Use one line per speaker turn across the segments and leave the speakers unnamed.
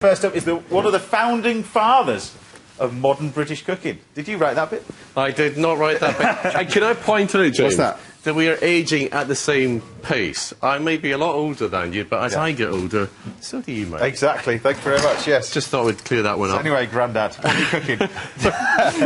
First up is one of the founding fathers of modern British cooking. Did you write that bit?
I did not write that bit. And can I point out, James,
What's that?
That we are aging at the same pace. I may be a lot older than you, but as I get older, so do you, mate.
Exactly. Thank you very much, yes.
Just thought we'd clear that one up.
Anyway, Grandad, what are you cooking?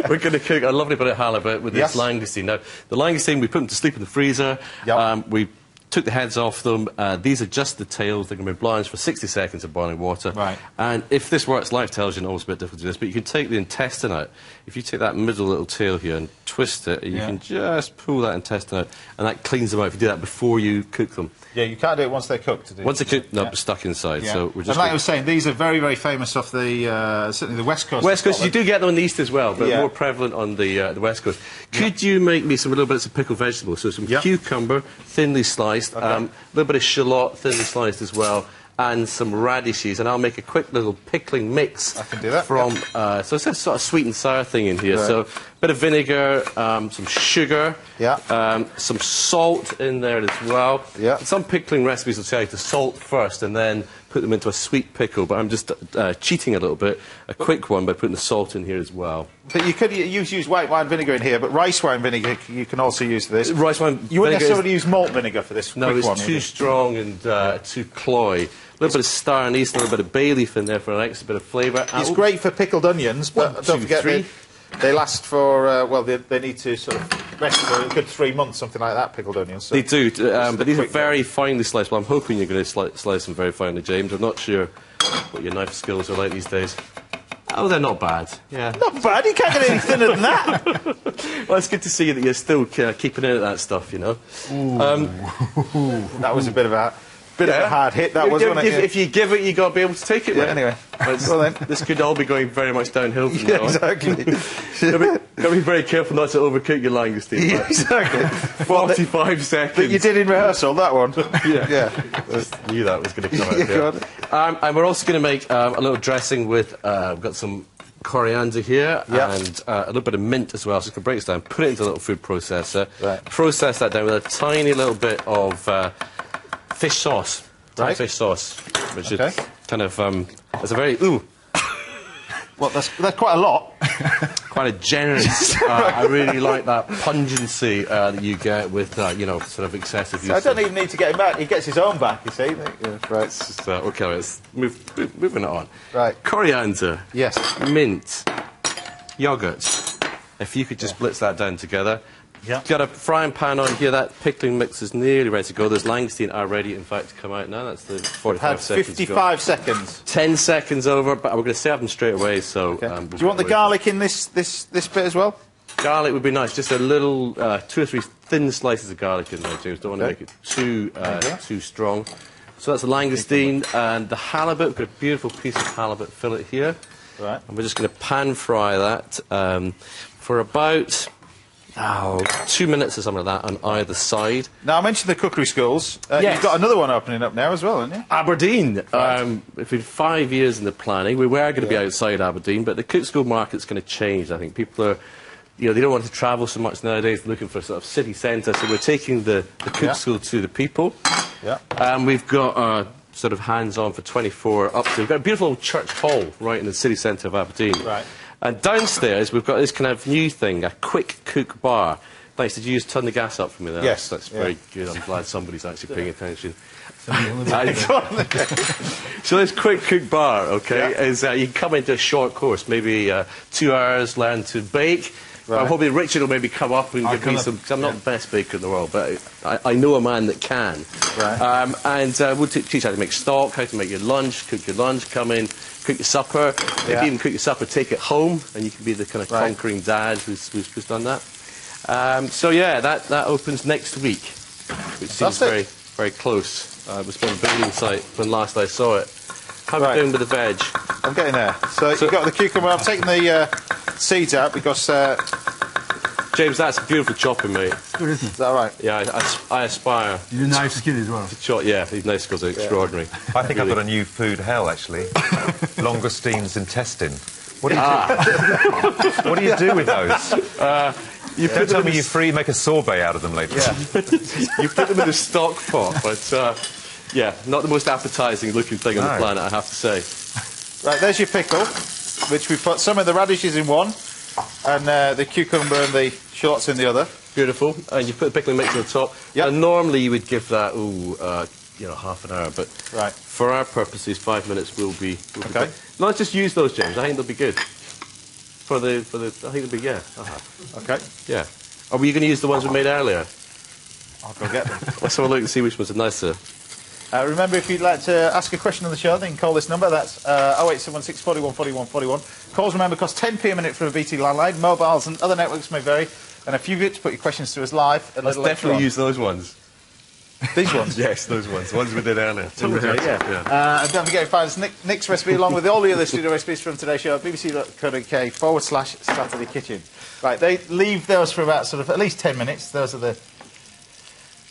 We're going to cook a lovely bit of halibut with this langoustine. Now, the langoustine, we put them to sleep in the freezer. Yep. We took the heads off them. These are just the tails. They're going to be blanched for 60 seconds in boiling water. Right. And if this works, live television, always a bit difficult to do this, but you can take the intestine out. If you take that middle little tail here and twist it, you can just pull that intestine out, and that cleans them out if you do that before you cook them. Yeah, you can't do it once they're cooked. Once they're cooked, they'll be stuck inside. So we're just. And like I was saying, these are very, very famous off the certainly the west coast. West coast, you do get them on the east as well, but more prevalent on the west coast. Could you make me some little bits of pickled vegetables? So some cucumber, thinly sliced, a little bit of shallot, thinly sliced as well, and some radishes, and I'll make a quick little pickling mix. I can do that. From so it's a sort of sweet and sour thing in here. Right. So a bit of vinegar, some sugar, some salt in there as well. Yeah. Some pickling recipes will tell you to salt first and then put them into a sweet pickle, but I'm just cheating a little bit. A quick one by putting the salt in here as well. But you could use white wine vinegar in here, but rice wine vinegar you can also use for this. Rice wine vinegar. You wouldn't necessarily use malt vinegar for this. No, it's too strong and too cloy. A little bit of star anise, a little bit of bay leaf in there for an extra bit of flavour. It's great for pickled onions, but don't forget they last for, well, they need to sort of rest for a good 3 months, something like that, pickled onions. So they do, but these are very finely sliced. Well, I'm hoping you're going to slice them very finely, James. I'm not sure what your knife skills are like these days. Oh, they're not bad. Yeah. Not bad? You can't get any thinner than that. Well, it's good to see that you're still keeping in at that stuff, you know. That was a bit of a hard hit, that was, wasn't it? If you give it, you've got to be able to take it, anyway. Well, then. This could all be going very much downhill from now on. Exactly. Got to be very careful not to overcook your langoustine. Yeah, exactly. 45 seconds. That you did in rehearsal, that one. Yeah. Just knew that was going to come out. And we're also going to make a little dressing with, we've got some coriander here and a little bit of mint as well. So it's going to break this down, put it into a little food processor, process that down with a tiny little bit of fish sauce, fish sauce, which is kind of it's a very well, that's quite a lot, quite a generous. I really like that pungency that you get with you know, sort of excessive use. I don't even need to get him back; he gets his own back. You see, right? Just, okay, let's moving it on. Right, coriander, mint, yogurt. If you could just blitz that down together. You've got a frying pan on here. That pickling mix is nearly ready to go. There's langoustine are ready, in fact, to come out now. That's the 45 seconds. 55 seconds. 10 seconds over, but we're going to serve them straight away. So, do you want the garlic in this bit as well? Garlic would be nice. Just a little, 2 or 3 thin slices of garlic in there, James. Don't want to make it too strong. So that's the langoustine and the halibut. We've got a beautiful piece of halibut fillet here. Right. And we're just going to pan fry that for about 2 minutes or something like that on either side. Now, I mentioned the cookery schools. You've got another one opening up now as well, haven't you? Aberdeen. It's been 5 years in the planning. We were going to be outside Aberdeen, but the cook school market's going to change. I think people are, you know, they don't want to travel so much nowadays. They're looking for a sort of city centre, so we're taking the cook school to the people. We've got sort of hands-on for 24 up to. We've got a beautiful old church hall right in the city centre of Aberdeen. Right. And downstairs, we've got this kind of new thing, a quick cook bar. Thanks, did you just turn the gas up for me there? Yes. That's very good. I'm glad somebody's actually paying attention. So this quick cook bar, is you can come into a short course, maybe 2 hours, learn to bake. I'm hoping Richard will maybe come up and give me some, because I'm not the best baker in the world, but I know a man that can. Right. And we'll teach you how to make stock, how to make your lunch, cook your lunch, come in, cook your supper, maybe even cook your supper, take it home, and you can be the kind of conquering dad who's done that. So yeah, that opens next week, which seems very, very close. It was on a building site when last I saw it. How are we doing with the veg? I'm getting there. So you've got the cucumber. I've taken the seeds out because... James, that's a beautiful chopping, mate. It's good, isn't it? Is that right? Yeah, I aspire. You do nice skin as well. These nice skills are extraordinary. I think I've got a new food hell, actually. Langoustines intestine. What do you do? What do you do with those? Don't tell me you make a sorbet out of them later. You put them in a stock pot, but... yeah, not the most appetising looking thing on the planet, I have to say.
Right, there's your pickle, which we put some of the radishes in one, and the cucumber and the shallots in the other.
Beautiful. And you put the pickling mix on the top.
Yep.
And normally you would give that, you know, half an hour, but for our purposes, 5 minutes will be okay. No, let's just use those, James. I think they'll be good. I think they'll be, yeah.
Okay.
Yeah. Are we going to use the ones we made earlier?
I'll go get them.
Let's have a look and see which ones are nicer.
Remember, if you'd like to ask a question on the show, then you can call this number. That's 08716 41 41 41. Calls, remember, cost 10p a minute for a BT landline. Mobiles and other networks may vary. And if you get to put your questions to us live,
let's definitely use those ones.
These ones?
Yes, those ones. The ones we did earlier.
And don't forget to find us Nick's recipe along with all the other studio recipes from today's show at bbc.co.uk/Saturday Kitchen. Right, they leave those for about sort of at least 10 minutes. Those are the...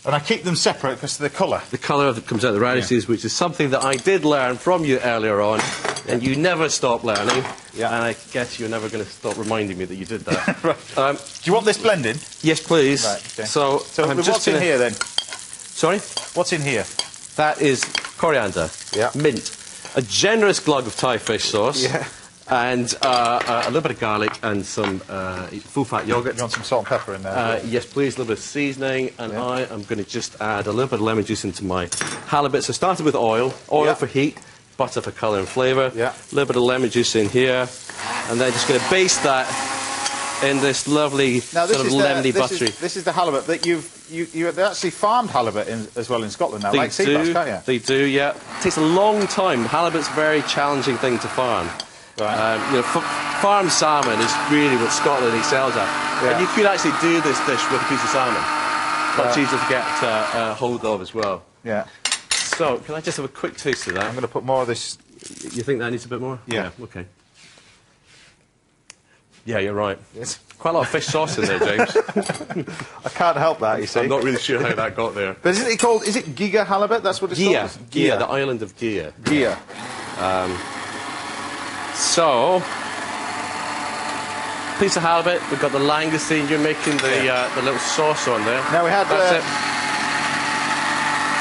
And I keep them separate because of the colour. The
colour that comes out of the radishes, which is something that I did learn from you earlier on, and you never stop learning. Yeah. And I guess you're never going to stop reminding me that you did that.
Right. Do you want this blended?
Yes, please.
Right, okay.
So
what's in here then?
Sorry?
What's in here?
That is coriander, mint, a generous glug of Thai fish sauce, and a little bit of garlic and some full-fat yoghurt.
You want some salt and pepper in there?
Yes, please, a little bit of seasoning, and I am going to just add a little bit of lemon juice into my halibut. So started with oil for heat, butter for colour and flavour, a little bit of lemon juice in here, and then just going to baste that in this lovely lemony buttery.
This is the halibut that you actually farmed halibut as well in Scotland now, like sea bass, can't you?
They do, yeah. It takes a long time. Halibut's a very challenging thing to farm. Right. You know, farmed salmon is really what Scotland excels at. Yeah. And you could actually do this dish with a piece of salmon. Much easier to get hold of as well.
Yeah.
So, can I just have a quick taste of that?
I'm going to put more of this.
You think that needs a bit more?
Yeah.
Okay. Yeah, you're right. Yes. Quite a lot of fish sauce in there, James.
I can't help that, you see.
I'm not really sure how that got there.
But isn't it called, is it Giga halibut? That's what it's called?
Gia, the island of Gia.
Gia.
So, piece of halibut, we've got the langoustine, you're making the little sauce on there.
Now we had...
That's it.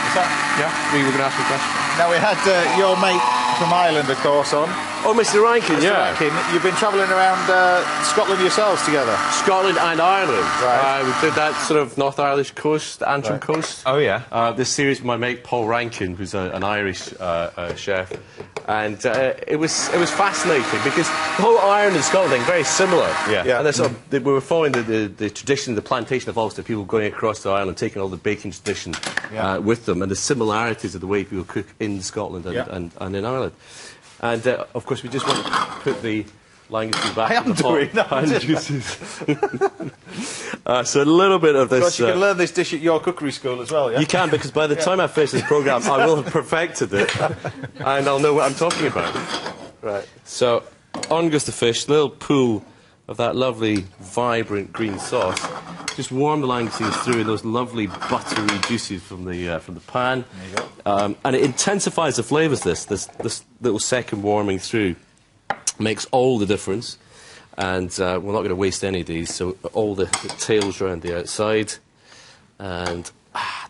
Is that...
Yeah, we were going to ask a question.
Now we had your mate from Ireland, of course, on.
Oh, Mr. Rankin,
Mr. Rankin, you've been travelling around Scotland yourselves together.
Scotland and Ireland.
Right.
We did that sort of North Irish coast, Antrim coast.
Oh, yeah.
This series with my mate Paul Rankin, who's an Irish chef. And it was fascinating because the whole Ireland and Scotland thing very similar.
Yeah.
And we were following the tradition, the plantation of Ulster, people going across to Ireland, taking all the baking tradition with them, and the similarities of the way people cook in Scotland and in Ireland. And of course, we just want to put the langoustine back in the pan juices. So a little bit of this.
Of course, you can learn this dish at your cookery school as well, yeah?
You can, because by the time I finish this programme, I will have perfected it, and I'll know what I'm talking about.
Right.
So, on goes the fish, little pool of that lovely, vibrant green sauce. Just warm the langoustines through in those lovely buttery juices from the pan.
There you go.
And it intensifies the flavours, this little second warming through. Makes all the difference. And we're not going to waste any of these, so all the tails around the outside. And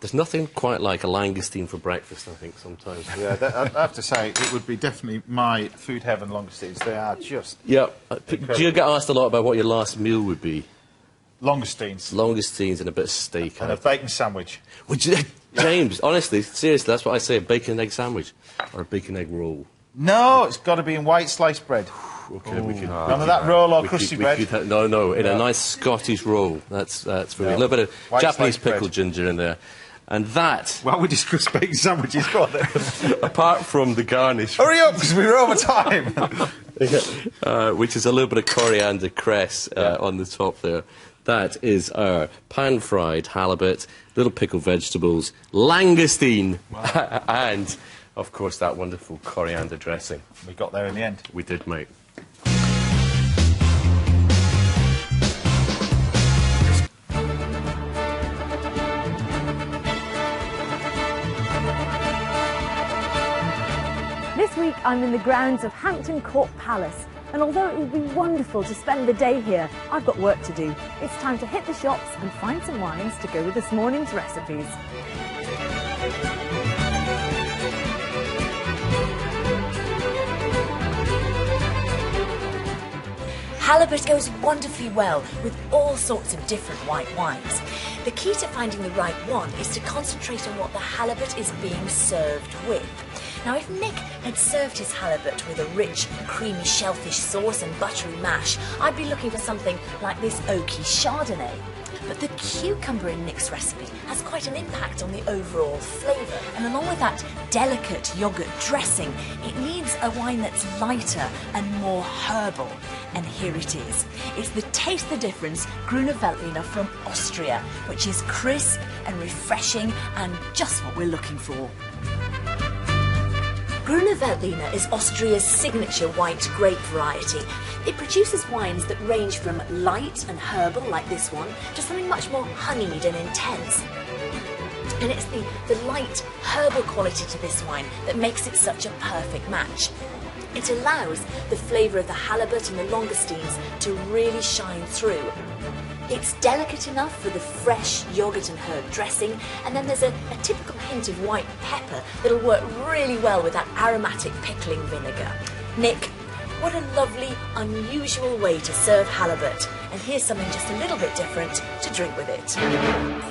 there's nothing quite like a langoustine for breakfast, I think, sometimes.
Yeah, I have to say, it would be definitely my food heaven langoustines. They are just...
Yeah. Do you get asked a lot about what your last meal would be?
Langoustines.
Langoustines and a bit of steak.
And a bacon sandwich.
James, honestly, seriously, that's what I say, a bacon and egg sandwich. Or a bacon egg roll.
No, it's got to be in white sliced bread.
Okay, we could...
None of that roll or crusty bread?
No, in a nice Scottish roll. That's for me. A little bit of Japanese pickled ginger in there. And that...
Well, we discussed bacon sandwiches, go on then.
Apart from the garnish...
Hurry up, because we're over time!
Which is a little bit of coriander cress on the top there. That is our pan-fried halibut, little pickled vegetables, langoustine, and, of course, that wonderful coriander dressing.
We got there in the end.
We did, mate.
This week I'm in the grounds of Hampton Court Palace, and although it would be wonderful to spend the day here, I've got work to do. It's time to hit the shops and find some wines to go with this morning's recipes.
Halibut goes wonderfully well with all sorts of different white wines. The key to finding the right one is to concentrate on what the halibut is being served with. Now, if Nick had served his halibut with a rich, creamy shellfish sauce and buttery mash, I'd be looking for something like this oaky Chardonnay. But the cucumber in Nick's recipe has quite an impact on the overall flavour, and along with that delicate yoghurt dressing, it needs a wine that's lighter and more herbal. And here it is. It's the Taste the Difference Grüne Veltliner from Austria, which is crisp and refreshing and just what we're looking for. Grüne Veltliner is Austria's signature white grape variety. It produces wines that range from light and herbal, like this one, to something much more honeyed and intense. And it's the light herbal quality to this wine that makes it such a perfect match. It allows the flavour of the halibut and the langoustines to really shine through. It's delicate enough for the fresh yoghurt and herb dressing, and then there's a typical hint of white pepper that'll work really well with that aromatic pickling vinegar. Nick, what a lovely, unusual way to serve halibut, and here's something just a little bit different to drink with it.